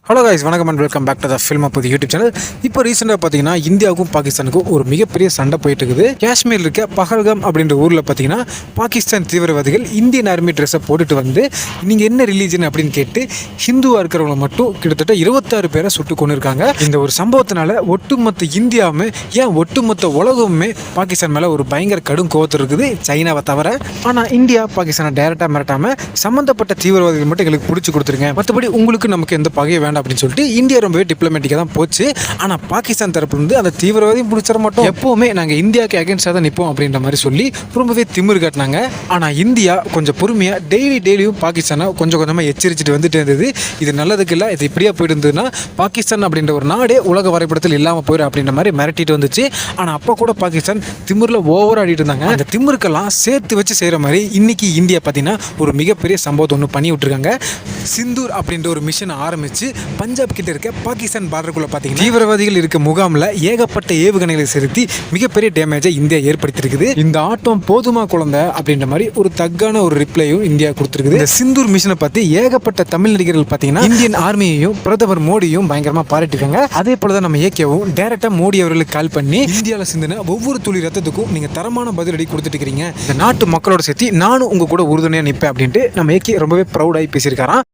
Hello guys, வணக்கம் and welcome back to the film அப்போது YouTube channel. இப்போ ரீசெண்டாக பார்த்தீங்கன்னா இந்தியாவுக்கும் பாகிஸ்தானுக்கும் ஒரு மிகப்பெரிய சண்டை போயிட்டு இருக்குது. காஷ்மீரில் இருக்க பஹல்காம் அப்படின்ற ஊரில் பார்த்தீங்கன்னா பாகிஸ்தான் தீவிரவாதிகள் இந்தியன் ஆர்மி ட்ரெஸ்ஸை போட்டுட்டு வந்து நீங்கள் என்ன ரிலீஜன் அப்படின்னு கேட்டு ஹிந்துவாக இருக்கிறவங்க மட்டும் கிட்டத்தட்ட 26 பேரை சுட்டு கொண்டு இருக்காங்க. இந்த ஒரு சம்பவத்தினால ஒட்டுமொத்த இந்தியாவுமே ஏன் ஒட்டுமொத்த உலகமுமே பாகிஸ்தான் மேலே ஒரு பயங்கர கடும் கோவத்தில் இருக்குது, சைனாவை தவிர. ஆனால் இந்தியா பாகிஸ்தானை டைரெக்டாக மிரட்டாமல் சம்மந்தப்பட்ட தீவிரவாதிகள் மட்டும் எங்களுக்கு பிடிச்சி கொடுத்துருங்க, மற்றபடி உங்களுக்கு நமக்கு எந்த பகையை வேண்டாம் அப்படின்னு சொல்லிட்டு இந்தியா ரொம்பவே டிப்ளமேட்டிக்காக தான் போச்சு. ஆனால் பாகிஸ்தான் தரப்புல இருந்து அந்த தீவிரவாதியும் பிடிச்சிட மாட்டோம், எப்பவுமே நாங்கள் இந்தியாவுக்கு அகேன்ஸ்டாக தான் நிற்போம் அப்படின்ற மாதிரி சொல்லி ரொம்பவே திமிரு காட்டினாங்க. ஆனால் இந்தியா கொஞ்சம் பொறுமையாக டெய்லியும் பாகிஸ்தானை கொஞ்சம் கொஞ்சமாக எச்சரிச்சுட்டு வந்துட்டு இருந்தது. இது நல்லதுக்கு இல்லை, இது இப்படியா போயிட்டு இருந்ததுன்னா பாகிஸ்தான் அப்படின்ற ஒரு நாடே உலக வரைபடத்தில் இல்லாமல் போயிடும் அப்படின்ற மாதிரி மிரட்டிட்டு வந்துச்சு. ஆனால் அப்போ கூட பாகிஸ்தான் திமிரில் ஓவர் ஆடிட்டு இருந்தாங்க. அந்த திமிருக்கெல்லாம் சேர்த்து வச்சு செய்கிற மாதிரி இன்னைக்கு இந்தியா பார்த்தீங்கன்னா ஒரு மிகப்பெரிய சம்பவத்தை ஒன்று பண்ணி விட்டுருக்காங்க. சிந்தூர் அப்படின்ற ஒரு மிஷன் ஆரம்பித்து பஞ்சாப் கிட்ட இருக்க பாகிஸ்தான் பார்டருக்குள்ள பார்த்தீங்கன்னா தீவிரவாதிகள் இருக்க முகாமில் ஏகப்பட்ட ஏவுகணைகளை செலுத்தி மிகப்பெரிய டேமேஜை இந்தியா ஏற்படுத்தியிருக்குது. இந்த ஆட்டம் போதுமா குழந்தை அப்படின்ற மாதிரி ஒரு தக்கான ஒரு ரிப்ளையும் இந்தியா கொடுத்துருக்குது. இந்த சிந்தூர் மிஷனை பற்றி ஏகப்பட்ட தமிழ் நடிகர்கள் பார்த்தீங்கன்னா இந்தியன் ஆர்மியையும் பிரதமர் மோடியும் பயங்கரமாக பாராட்டிருக்காங்க. அதே போல தான் நம்ம ஏகேவும் டைரக்டாக மோடி அவர்களுக்கு கால் பண்ணி இந்தியாவில் சிந்தின ஒவ்வொரு துளி ரத்தத்துக்கும் நீங்கள் தரமான பதிலடி கொடுத்துட்டு இருக்கிறீங்க, இந்த நாட்டு மக்களோட சேர்த்து நானும் உங்க கூட உறுதுணையாக நிற்பேன் அப்படின்ட்டு நம்ம ஏகே ரொம்பவே ப்ரௌடாகி பேசியிருக்காராம்.